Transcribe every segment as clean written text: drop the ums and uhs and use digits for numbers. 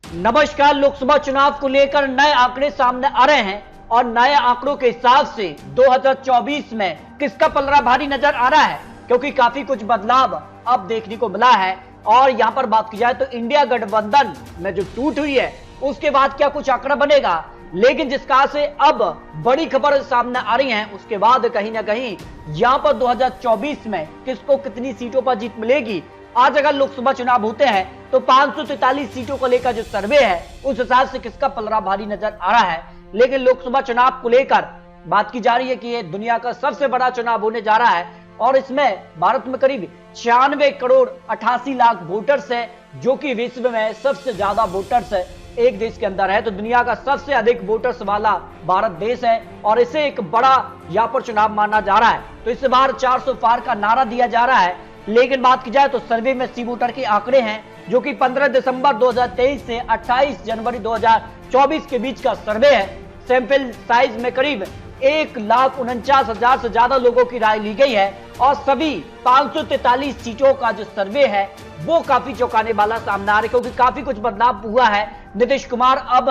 नमस्कार। लोकसभा चुनाव को लेकर नए आंकड़े सामने आ रहे हैं और नए आंकड़ों के हिसाब से 2024 में किसका पलड़ा भारी नजर आ रहा है, क्योंकि काफी कुछ बदलाव अब देखने को मिला है। और यहां पर बात की जाए तो इंडिया गठबंधन में जो टूट हुई है उसके बाद क्या कुछ आंकड़ा बनेगा, लेकिन जिसका से अब बड़ी खबर सामने आ रही है उसके बाद कहीं ना कहीं यहां पर 2024 में किसको कितनी सीटों पर जीत मिलेगी। आज अगर लोकसभा चुनाव होते हैं तो 543 सीटों को लेकर जो सर्वे है उस हिसाब से किसका पलड़ा भारी नजर आ रहा है। लेकिन लोकसभा चुनाव को लेकर बात की जा रही है कि ये दुनिया का सबसे बड़ा चुनाव होने जा रहा है और इसमें भारत में करीब 96 करोड़ 88 लाख वोटर्स है, जो कि विश्व में सबसे ज्यादा वोटर्स है एक देश के अंदर है। तो दुनिया का सबसे अधिक वोटर्स वाला भारत देश है और इसे एक बड़ा यहाँ पर चुनाव माना जा रहा है। तो इस बार 400 पार का नारा दिया जा रहा है। लेकिन बात की जाए तो सर्वे में सी वोटर के आंकड़े हैं जो कि 15 दिसंबर 2023 से 28 जनवरी 2024 के बीच का सर्वे है। सैंपल साइज में करीब 1,49,000 से ज्यादा लोगों की राय ली गई है और सभी 543 सीटों का जो सर्वे है वो काफी चौंकाने वाला सामने आ रहा है, क्योंकि काफी कुछ बदलाव हुआ है। नीतीश कुमार अब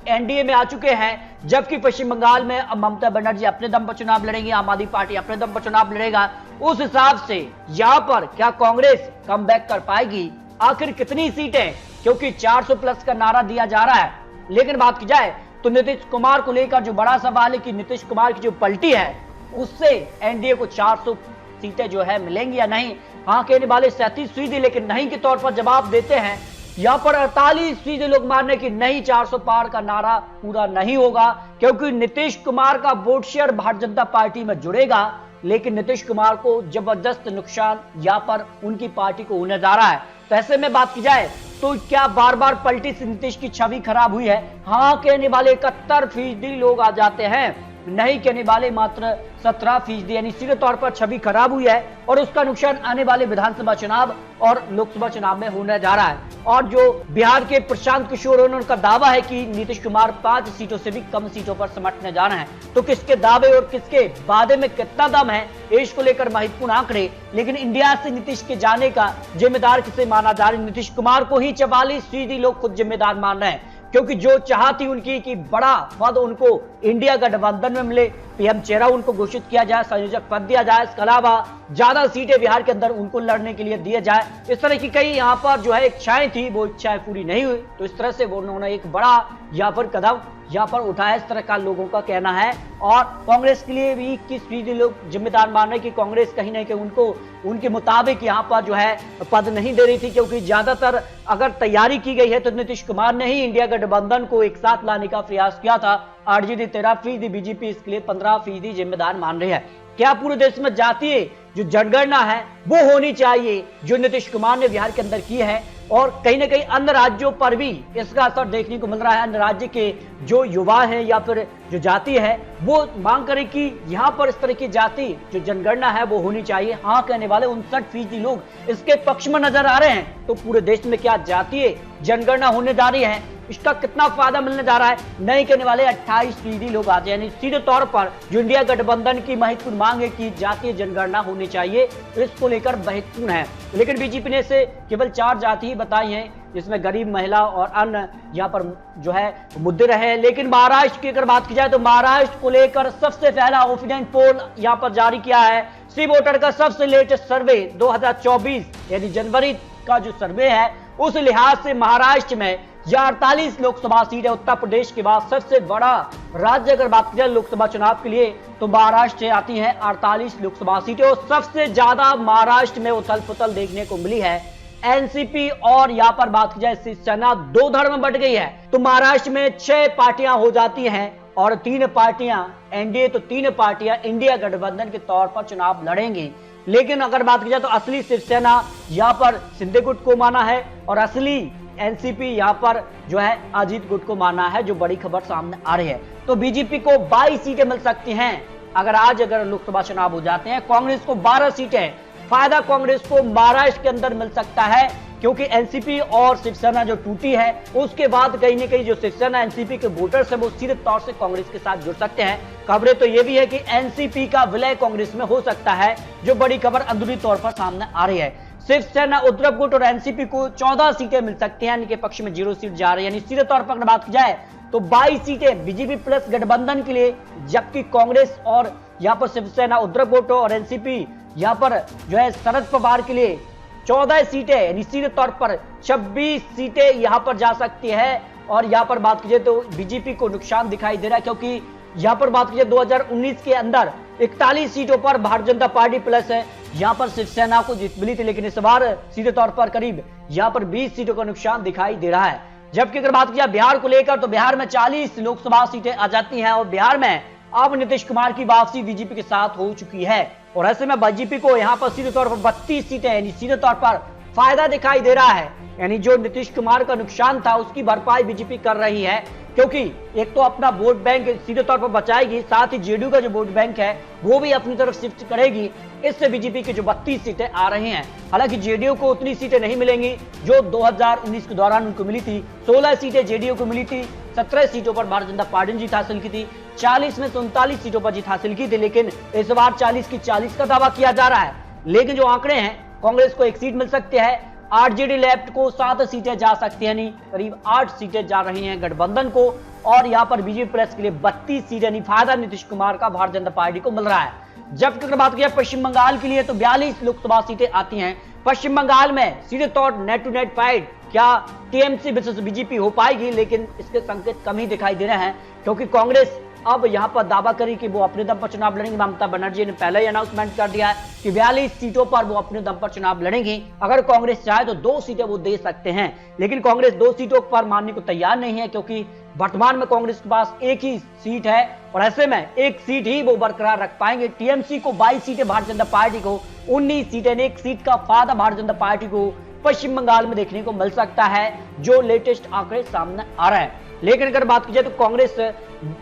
एनडीए में आ चुके हैं, जबकि पश्चिम बंगाल में अब ममता बनर्जी अपने दम पर चुनाव लड़ेंगी, आम आदमी पार्टी अपने दम पर चुनाव लड़ेगा। उस हिसाब से यहां पर क्या कांग्रेस कमबैक कर पाएगी, आखिर कितनी सीटें, क्योंकि 400 प्लस का नारा दिया जा रहा है। लेकिन बात की जाए तो नीतीश कुमार को लेकर जो बड़ा सवाल है कि नीतीश कुमार की जो पलटी है उससे एनडीए को 400 सीटें जो है मिलेंगी या नहीं। हाँ कहने वाले 37%, लेकिन नहीं के तौर पर जवाब देते हैं। यहाँ पर 48% लोग मान रहे कि नहीं, 400 पार का नारा पूरा नहीं होगा, क्योंकि नीतीश कुमार का vote share Bharatiya Janata party में जुड़ेगा। लेकिन नीतीश कुमार को जबरदस्त नुकसान यहाँ पर उनकी पार्टी को होने जा रहा है। तो ऐसे में बात की जाए तो क्या बार बार पलटी से नीतीश की छवि खराब हुई है? हाँ कहने वाले 71% लोग आ जाते हैं, नहीं कहने वाले मात्र 17%, यानी सीधे तौर पर छवि खराब हुई है और उसका नुकसान आने वाले विधानसभा चुनाव और लोकसभा चुनाव में होने जा रहा है। और जो बिहार के प्रशांत किशोर उनका दावा है कि नीतीश कुमार 5 सीटों से भी कम सीटों पर समटने जा रहे हैं। तो किसके दावे और किसके वादे में कितना दम है, इसको लेकर महत्वपूर्ण आंकड़े। लेकिन इंडिया से नीतीश के जाने का जिम्मेदार किसे माना जा रहा है? नीतीश कुमार को ही 44% लोग खुद जिम्मेदार मान रहे हैं, क्योंकि जो चाहती उनकी कि बड़ा पद उनको इंडिया गठबंधन में मिले, पीएम चेहरा उनको घोषित किया जाए, संयोजक पद दिया जाए, इसके अलावा ज्यादा सीटें बिहार के अंदर उनको लड़ने के लिए दिए जाए, इस तरह की कई यहाँ पर जो है इच्छाएं थी, वो इच्छाएं पूरी नहीं हुई। तो इस तरह से वो उन्होंने एक बड़ा यहाँ पर कदम यहाँ पर उठाया, इस तरह का लोगों का कहना है। और कांग्रेस के लिए भी 21% लोग जिम्मेदार मान रहे कि कांग्रेस कहीं ना कहीं उनको उनके मुताबिक यहाँ पर जो है पद नहीं दे रही थी, क्योंकि ज्यादातर अगर तैयारी की गई है तो नीतीश कुमार ने ही इंडिया गठबंधन को एक साथ लाने का प्रयास किया था। आरजेडी 13%, बीजेपी इसके लिए 15% जिम्मेदार मान रही है। क्या पूरे देश में जातीय जो जनगणना है वो होनी चाहिए जो नीतीश कुमार ने बिहार के अंदर की है? और कहीं ना कहीं अन्य राज्यों पर भी इसका असर देखने को मिल रहा है। अन्य राज्य के जो युवा हैं या फिर जो जाति है वो मांग करें कि यहाँ पर इस तरह की जाति जो जनगणना है वो होनी चाहिए। हाँ कहने वाले 59% लोग इसके पक्ष में नजर आ रहे हैं। तो पूरे देश में क्या जातीय जनगणना होने जा रही है, इसका कितना फायदा मिलने जा रहा है? नहीं कहने वाले 28% लोग आते हैं। यानी सीधे तौर पर जो इंडिया गठबंधन की महत्वपूर्ण मांग है कि जातीय जनगणना होनी चाहिए, इसको लेकर महत्वपूर्ण है। लेकिन बीजेपी ने से केवल 4 जाति ही बताई हैं, जिसमें गरीब, महिला और अन्य यहाँ पर जो है मुद्दे रहे। लेकिन महाराष्ट्र की अगर बात की जाए तो महाराष्ट्र को लेकर सबसे पहला ओपिनियन पोल यहाँ पर जारी किया है। सी वोटर का सबसे लेटेस्ट सर्वे 2024 यानी जनवरी का जो सर्वे है उस लिहाज से महाराष्ट्र में 48 लोकसभा सीट है। उत्तर प्रदेश के बाद सबसे बड़ा राज्य अगर बात की जाए लोकसभा चुनाव के लिए तो महाराष्ट्र से आती है 48 लोकसभा सीटें और सबसे ज्यादा महाराष्ट्र में उथल पुथल देखने को मिली है। एनसीपी और यहाँ पर बात की जाए शिवसेना 2 धड़ में बढ़ गई है। तो महाराष्ट्र में 6 पार्टियां हो जाती हैं और 3 पार्टियां एनडीए, तो 3 पार्टियां इंडिया गठबंधन के तौर पर चुनाव लड़ेंगी। लेकिन अगर बात की जाए तो असली शिवसेना यहाँ पर शिंदे गुट को माना है और असली एनसीपी यहाँ पर जो है अजीत गुट को माना है, जो बड़ी खबर सामने आ रही है। तो बीजेपी को 22 सीटें मिल सकती हैं अगर लोकसभा चुनाव हो जाते हैं। कांग्रेस को 12 सीटें, फायदा कांग्रेस को महाराष्ट्र के अंदर मिल सकता है, क्योंकि एनसीपी और शिवसेना जो टूटी है उसके बाद कहीं ना कहीं जो शिवसेना एनसीपी के वोटर्स है वो सीधे तौर से कांग्रेस के साथ जुड़ सकते हैं। खबरें तो ये भी है कि एनसीपी का विलय कांग्रेस में हो सकता है, जो बड़ी खबर अंदरूनी तौर पर सामने आ रही है। शिवसेना, उद्धव गुट और एनसीपी को 14 सीटें मिल सकती हैं, इनके पक्ष में 0 सीट जा रही है। यानी सीधे तौर पर अगर बात की जाए तो 22 सीटें बीजेपी प्लस गठबंधन के लिए, जबकि कांग्रेस और यहां पर शिवसेना, उद्धव गुट और एनसीपी यहां पर जो है शरद पवार के लिए 14 सीटें, यानी सीधे तौर पर 26 सीटें यहां पर जा सकती है। और यहां पर बात कीजिए तो बीजेपी को नुकसान दिखाई दे रहा है, क्योंकि यहां पर बात कीजिए 2019 के अंदर 41 सीटों पर भारतीय जनता पार्टी प्लस है यहां पर शिवसेना को जीत मिली थी, लेकिन इस बार सीधे तौर पर करीब यहां पर 20 सीटों का नुकसान दिखाई दे रहा है। जबकि अगर बात की जाए बिहार को लेकर तो बिहार में 40 लोकसभा सीटें आ जाती हैं और बिहार में अब नीतीश कुमार की वापसी बीजेपी के साथ हो चुकी है और ऐसे में बीजेपी को यहां पर सीधे तौर पर 32 सीटें, यानी सीधे तौर पर फायदा दिखाई दे रहा है। यानी जो नीतीश कुमार का नुकसान था उसकी भरपाई बीजेपी कर रही है, क्योंकि एक तो अपना वोट बैंक सीधे तौर पर बचाएगी, साथ ही जेडीयू का जो वोट बैंक है वो भी अपनी तरफ शिफ्ट करेगी। इससे बीजेपी की जो 32 सीटें आ रही हैं, हालांकि जेडीयू को उतनी सीटें नहीं मिलेंगी जो 2019 के दौरान उनको मिली थी। 16 सीटें जेडीयू को मिली थी, 17 सीटों पर भारतीय जनता पार्टी ने जीत हासिल की थी, 40 में से 39 सीटों पर जीत हासिल की थी, लेकिन इस बार 40 की 40 का दावा किया जा रहा है। लेकिन जो आंकड़े हैं, कांग्रेस को 1 सीट मिल सकती है, आरजेडी लेफ्ट को 7 सीटें जा सकती है, नहीं करीब 8 सीटें जा रही हैं गठबंधन को, और यहां पर बीजेपी प्लस के लिए 32 सीटें, यानी फायदा नीतीश कुमार का भारतीय जनता पार्टी को मिल रहा है। जबकि अगर बात की पश्चिम बंगाल के लिए तो 42 लोकसभा सीटें आती हैं। पश्चिम बंगाल में सीधे तौर नेट टू नेट फाइट क्या टीएमसी वर्सेस बीजेपी हो पाएगी, लेकिन इसके संकेत कम ही दिखाई दे रहे हैं, क्योंकि कांग्रेस अब यहां पर दावा करी कि वो अपने दम पर चुनाव लड़ेंगे। ममता बनर्जी ने पहले ही अनाउंसमेंट कर दिया है कि 42 सीटों पर वो अपने दम पर चुनाव लड़ेंगी। अगर कांग्रेस चाहे तो 2 सीटें वो दे सकते हैं, लेकिन कांग्रेस 2 सीटों पर मानने को तैयार नहीं है, क्योंकि वर्तमान में कांग्रेस के पास 1 ही सीट है और ऐसे में 1 सीट ही वो बरकरार रख पाएंगे। टीएमसी को 22 सीटें, भारतीय जनता पार्टी को 19 सीटें, 1 सीट का फायदा भारतीय जनता पार्टी को पश्चिम बंगाल में देखने को मिल सकता है, जो लेटेस्ट आंकड़े सामने आ रहे हैं। लेकिन अगर बात की जाए तो कांग्रेस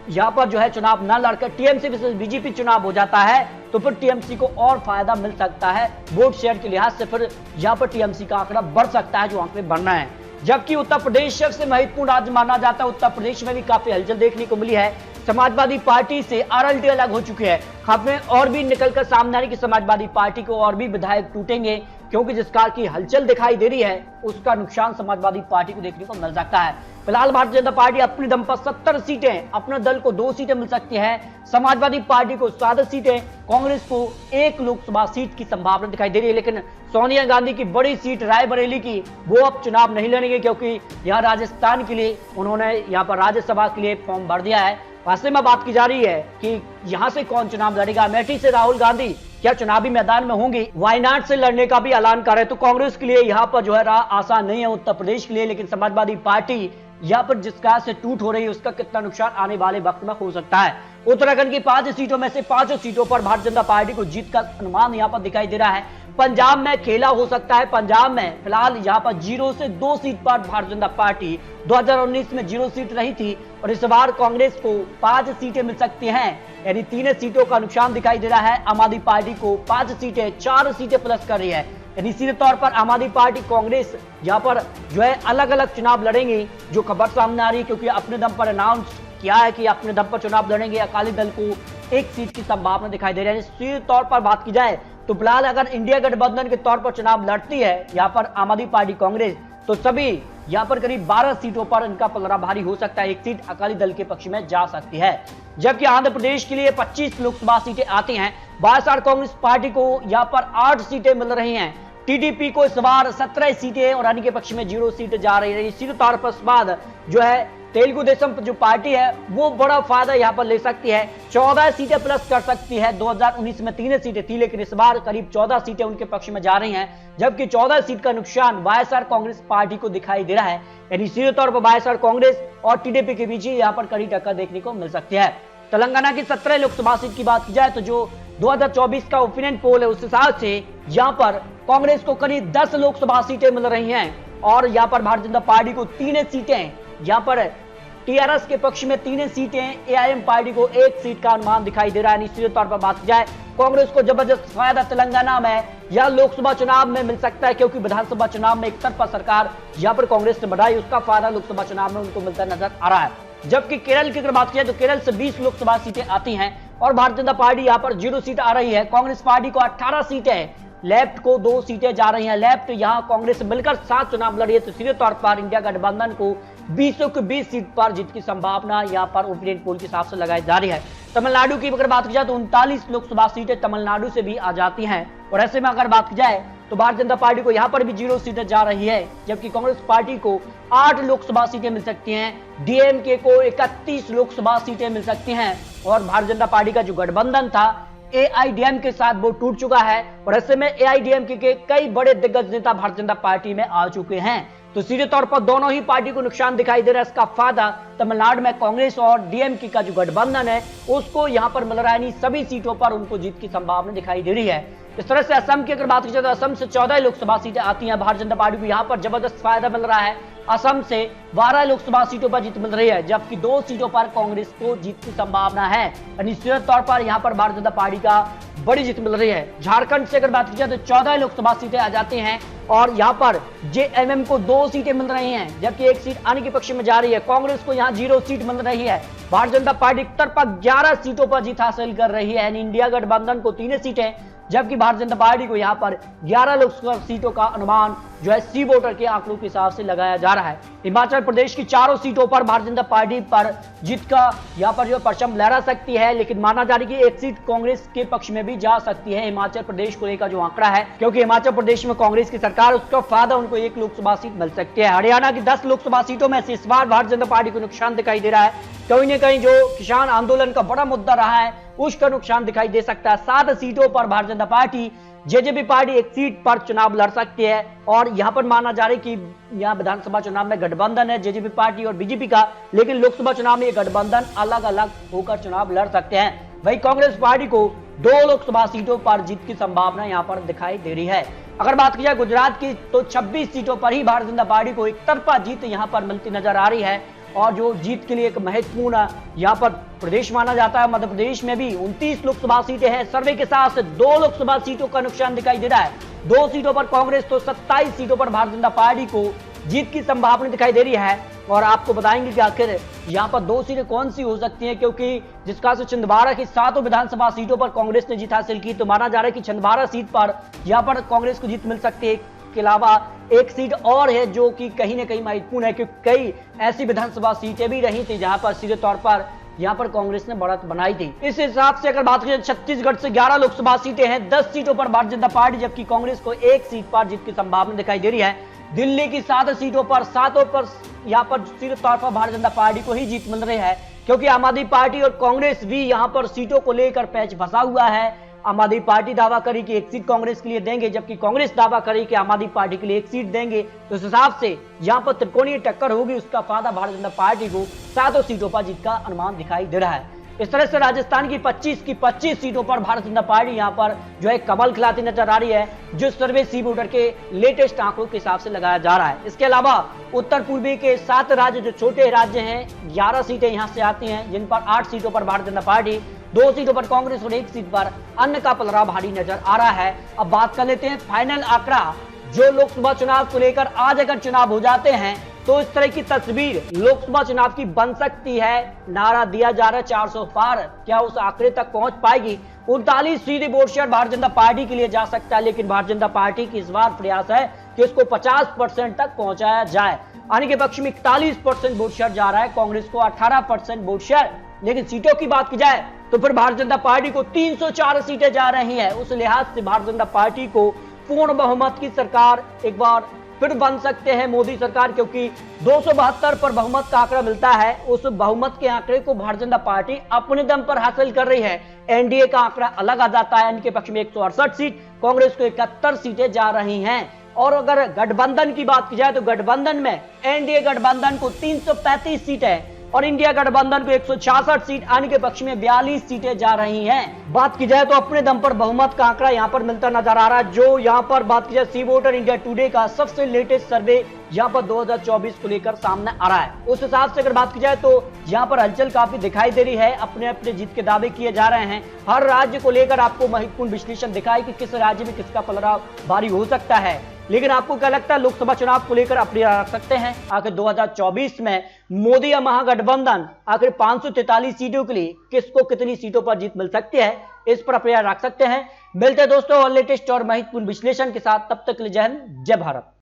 यहां पर जो है चुनाव न लड़कर टीएमसी वर्सेस बीजेपी चुनाव हो जाता है तो फिर टीएमसी को और फायदा मिल सकता है वोट शेयर के लिहाज से, फिर यहां पर टीएमसी का आंकड़ा बढ़ सकता है, जो आंकड़े बढ़ना है। जबकि उत्तर प्रदेश सबसे महत्वपूर्ण राज्य माना जाता है, उत्तर प्रदेश में भी काफी हलचल देखने को मिली है। समाजवादी पार्टी से आरएलडी अलग हो चुकी है, खबरें और भी निकलकर सामने आ रही कि समाजवादी पार्टी को और भी विधायक टूटेंगे, क्योंकि जिस कार की हलचल दिखाई दे रही है उसका नुकसान समाजवादी पार्टी को देखने को मिल सकता है। फिलहाल भारतीय जनता पार्टी अपनी दम पर 70 सीटें, अपने दल को 2 सीटें मिल सकती है, समाजवादी पार्टी को 7 सीटें, कांग्रेस को 1 लोकसभा सीट की संभावना दिखाई दे रही है। लेकिन सोनिया गांधी की बड़ी सीट रायबरेली की वो अब चुनाव नहीं लड़ेंगे, क्योंकि यहाँ राजस्थान के लिए उन्होंने यहाँ पर राज्यसभा के लिए फॉर्म भर दिया है। ऐसे में बात की जा रही है कि यहाँ से कौन चुनाव लड़ेगा। अमेठी से राहुल गांधी क्या चुनावी मैदान में होंगी, वायनाड से लड़ने का भी ऐलान करे, तो कांग्रेस के लिए यहाँ पर जो है राह आसान नहीं है उत्तर प्रदेश के लिए। लेकिन समाजवादी पार्टी यहाँ पर जिस कार से टूट हो रही है उसका कितना नुकसान आने वाले वक्त में हो सकता है। उत्तराखंड की 5 सीटों में से 5 सीटों पर भारतीय जनता पार्टी को जीत का अनुमान यहाँ पर दिखाई दे रहा है। पंजाब में खेला हो सकता है, पंजाब में फिलहाल यहाँ पर 0 से 2 सीट पर भारतीय जनता पार्टी 2019 में 0 सीट रही थी और इस बार कांग्रेस को 5 सीटें मिल सकती हैं, यानी 3 सीटों का नुकसान दिखाई दे रहा है। आम आदमी पार्टी को 5 सीटें, 4 सीटें प्लस कर रही है, यानी सीधे तौर पर आम आदमी पार्टी कांग्रेस यहाँ पर जो है अलग अलग चुनाव लड़ेंगी, जो खबर सामने आ रही है, क्योंकि अपने दम पर अनाउंस किया है कि अपने दम पर चुनाव लड़ेंगे। अकाली दल को 1 सीट की संभावना दिखाई दे रही है। सीधे तौर पर बात की जाए तो फिलहाल अगर इंडिया गठबंधन के तौर पर चुनाव लड़ती है यहाँ पर आम आदमी पार्टी कांग्रेस, तो सभी यहाँ पर करीब 12 सीटों पर इनका पलड़ा भारी हो सकता है। 1 सीट अकाली दल के पक्ष में जा सकती है। जबकि आंध्र प्रदेश के लिए 25 लोकसभा सीटें आती हैं। वाईएसआर कांग्रेस पार्टी को यहाँ पर 8 सीटें मिल रही हैं। टीडीपी को इस बार 17 सीटें और अन्य के पक्ष में 0 सीट जा रही है। सीधे तौर पर इस बाद जो है तेलुगु देशम जो पार्टी है वो बड़ा फायदा यहाँ पर ले सकती है, 14 सीटें प्लस कर सकती है। 2019 में 3 सीटें थी, लेकिन इस बार करीब 14 सीटें उनके पक्ष में जा रही हैं, जबकि 14 सीट का नुकसान वाईएसआर कांग्रेस पार्टी को दिखाई दे रहा है। यानी सीधे तौर पर वाईएसआर कांग्रेस और टीडीपी के बीच ही यहाँ पर कड़ी टक्कर देखने को मिल सकती है। तेलंगाना की 17 लोकसभा सीट की बात की जाए तो जो 2024 का ओपिनियन पोल है उस हिसाब से यहाँ पर कांग्रेस को करीब 10 लोकसभा सीटें मिल रही हैं और यहाँ पर भारतीय जनता पार्टी को 3 सीटें, यहाँ पर टीआरएस के पक्ष में 3 सीटें, एआईएम पार्टी को 1 सीट का अनुमान दिखाई दे रहा है। निश्चित तौर पर बात की जाए कांग्रेस को जबरदस्त फायदा तेलंगाना में या लोकसभा चुनाव में मिल सकता है, क्योंकि विधानसभा चुनाव में एक तरफा सरकार यहाँ पर कांग्रेस ने बढ़ाई, उसका फायदा लोकसभा चुनाव में उनको मिलता नजर आ रहा है। जबकि केरल की अगर बात की जाए तो केरल से 20 लोकसभा सीटें आती हैं और भारतीय जनता पार्टी यहाँ पर 0 सीट आ रही है। कांग्रेस पार्टी को 18 सीटें लेफ्ट को 2 सीटें जा रही हैं। लेफ्ट यहां कांग्रेस से मिलकर 7 चुनाव लड़ी है, तो सीधे तौर पर इंडिया गठबंधन को 20 की 20 सीट पर जीत की संभावना यहां पर ओपिनियन पोल के हिसाब से लगाई जा रही है। तमिलनाडु की अगर बात की जाए तो 39 लोकसभा सीटें तमिलनाडु से भी आ जाती हैं, और ऐसे में अगर बात की जाए तो भारतीय जनता पार्टी को यहां पर भी 0 सीटें जा रही है, जबकि कांग्रेस पार्टी को 8 लोकसभा सीटें मिल सकती हैं, डीएमके को 31 लोकसभा सीटें मिल सकती हैं, और भारतीय जनता पार्टी का जो गठबंधन था एआईडीएमके के साथ वो टूट चुका है, और ऐसे में एआईडीएमके के कई बड़े दिग्गज नेता भारतीय जनता पार्टी में आ चुके हैं। तो सीधे तौर पर दोनों ही पार्टी को नुकसान दिखाई दे रहा है। इसका फायदा तमिलनाडु में कांग्रेस और डीएमके का जो गठबंधन है उसको यहां पर मिल रहा है, सभी सीटों पर उनको जीत की संभावना दिखाई दे रही है। इस तरह से असम की अगर बात की जाए तो असम से 14 लोकसभा सीटें आती हैं, भारतीय जनता पार्टी को यहां पर जबरदस्त फायदा मिल रहा है। असम से 12 लोकसभा सीटों पर जीत मिल रही है, जबकि 2 सीटों पर कांग्रेस को जीत की संभावना है। निश्चित तौर पर यहां पर भारतीय जनता पार्टी का बड़ी जीत मिल रही है। झारखंड से अगर बात की जाए तो 14 लोकसभा सीटें आ जाती हैं, और यहां पर जेएमएम को 2 सीटें मिल रही हैं, जबकि 1 सीट आने के पक्ष में जा रही है। कांग्रेस को यहां 0 सीट मिल रही है। भारतीय जनता पार्टी एकतरफा 11 सीटों पर जीत हासिल कर रही है। इंडिया गठबंधन को 3 सीटें, जबकि भारतीय जनता पार्टी को यहां पर 11 लोकसभा सीटों का अनुमान जो है सी वोटर के आंकड़ों के हिसाब से लगाया जा रहा है। हिमाचल प्रदेश की 4 सीटों पर भारतीय जनता पार्टी पर जीत का यहां पर जो परचम लहरा सकती है, लेकिन माना जा रहा है कि 1 सीट कांग्रेस के पक्ष में भी जा सकती है हिमाचल प्रदेश को लेकर जो आंकड़ा है, क्योंकि हिमाचल प्रदेश में कांग्रेस की सरकार, उसका फायदा उनको 1 लोकसभा सीट मिल सकती है। हरियाणा की 10 लोकसभा सीटों में से इस बार भारतीय जनता पार्टी को नुकसान दिखाई दे रहा है। कहीं न कहीं जो किसान आंदोलन का बड़ा मुद्दा रहा है उसका नुकसान दिखाई दे सकता है। 7 सीटों पर Bharatiya Janata party, JJP party 1 seat पर चुनाव लड़ सकती है, और यहां पर माना जा रहा है कि यहां विधानसभा चुनाव में गठबंधन है जेजेपी पार्टी और बीजेपी का, लेकिन लोकसभा चुनाव में ये गठबंधन अलग अलग होकर चुनाव लड़ सकते हैं। वही कांग्रेस पार्टी को 2 लोकसभा सीटों पर जीत की संभावना यहां पर दिखाई दे रही है। अगर बात की जाए गुजरात की तो 26 सीटों पर ही भारतीय जनता पार्टी को एकतरफा जीत यहां पर मिलती नजर आ रही है, और जो जीत के लिए एक महत्वपूर्ण यहां पर प्रदेश माना जाता है। मध्य प्रदेश में भी 29 लोकसभा सीटें हैं। सर्वे के साथ 2 लोकसभा सीटों का नुकसान दिखाई दे रहा है। 2 सीटों पर कांग्रेस तो 27 सीटों पर भारतीय जनता पार्टी को जीत की संभावना दिखाई दे रही है, और आपको बताएंगे कि आखिर यहां पर 2 सीटें कौन सी हो सकती हैं, क्योंकि जिसका से छिंदवाड़ा की 7 विधानसभा सीटों पर कांग्रेस ने जीत हासिल की, तो माना जा रहा है कि छिंदवाड़ा सीट पर यहां पर कांग्रेस को जीत मिल सकती है। के अलावा 1 सीट और है जो कि कहीं ना कहीं महत्वपूर्ण है, क्योंकि कई ऐसी विधानसभा सीटें भी रही थी जहां पर सीधे तौर पर यहां पर कांग्रेस ने बढ़त बनाई थी। इस हिसाब से अगर बात करें छत्तीसगढ़ से 11 लोकसभा सीटें हैं, 10 सीटों पर भारतीय जनता पार्टी, जबकि कांग्रेस को 1 सीट पर जीत की संभावना दिखाई दे रही है। दिल्ली की 7 सीटों पर 7 पर यहां पर सीधे तौर पर भारतीय जनता पार्टी को ही जीत मिल रही है, क्योंकि आम आदमी पार्टी और कांग्रेस भी यहां पर सीटों को लेकर पैच फंसा हुआ है। आम आदमी पार्टी दावा करी कि 1 सीट कांग्रेस के लिए देंगे, जबकि कांग्रेस दावा करी कि आम आदमी पार्टी के लिए 1 सीट देंगे। तो इस हिसाब से यहां पर त्रिकोणीय टक्कर होगी, उसका फायदा भारतीय जनता पार्टी को 7 सीटों पर जीत का अनुमान दिखाई दे रहा है। इस तरह से राजस्थान की 25 सीटों पर भारतीय जनता पार्टी यहां पर जो है कमल खिलाती नजर आ रही है, जो सर्वे सी वोटर के लेटेस्ट आंकड़ों के हिसाब से लगाया जा रहा है। इसके अलावा उत्तर पूर्वी के 7 राज्य जो छोटे राज्य हैं, 11 सीटें यहां से आती हैं, जिन पर 8 सीटों पर भारतीय जनता पार्टी, 2 सीटों पर कांग्रेस और 1 सीट पर अन्य का पलड़ा भारी नजर आ रहा है। अब बात कर लेते हैं फाइनल आंकड़ा, जो लोकसभा चुनाव को लेकर आज अगर चुनाव हो जाते हैं तो इस तरह की तस्वीर लोकसभा चुनाव की बन सकती है। नारा दिया जा रहा है 400 पार, क्या उस आंकड़े तक पहुंच पाएगी? 39 सीधे vote share Bharatiya Janata party के लिए जा सकता है, लेकिन भारतीय जनता पार्टी की इस बार प्रयास है कि इसको 50% तक पहुंचाया जाए। आने के पक्ष में 41% वोट शेयर जा रहा है, कांग्रेस को 18% वोट शेयर। लेकिन सीटों की बात की जाए तो फिर भारतीय जनता पार्टी को 304 सीटें जा रही हैं। उस लिहाज से भारतीय जनता पार्टी को पूर्ण बहुमत की सरकार एक बार फिर बन सकते हैं मोदी सरकार, क्योंकि 272 पर बहुमत का आंकड़ा मिलता है। उस बहुमत के आंकड़े को भारतीय जनता पार्टी अपने दम पर हासिल कर रही है। एनडीए का आंकड़ा अलग आ जाता है, इनके पक्ष में 168 सीट, कांग्रेस को 71 सीटें जा रही हैं। और अगर गठबंधन की बात की जाए तो गठबंधन में एनडीए गठबंधन को 335 सीटें और इंडिया गठबंधन को 166 सीट, आने के पक्ष में 42 सीटें जा रही हैं। बात की जाए तो अपने दम पर बहुमत का आंकड़ा यहां पर मिलता नजर आ रहा है, जो यहां पर बात की जाए सी वोटर इंडिया टुडे का सबसे लेटेस्ट सर्वे यहां पर 2024 को लेकर सामने आ रहा है। उस हिसाब से अगर बात की जाए तो यहां पर हलचल काफी दिखाई दे रही है, अपने अपने जीत के दावे किए जा रहे हैं। हर राज्य को लेकर आपको महत्वपूर्ण विश्लेषण दिखाई कि किस राज्य में किसका पलड़ा भारी हो सकता है। लेकिन आपको क्या लगता है लोकसभा चुनाव को लेकर अपने रख सकते हैं? आखिर 2024 में मोदी या महागठबंधन आखिर 543 सीटों के लिए किसको कितनी सीटों पर जीत मिल सकती है, इस पर अपने रख सकते हैं। मिलते हैं दोस्तों और लेटेस्ट और महत्वपूर्ण विश्लेषण के साथ, तब तक के लिए जय हिंद, जय भारत।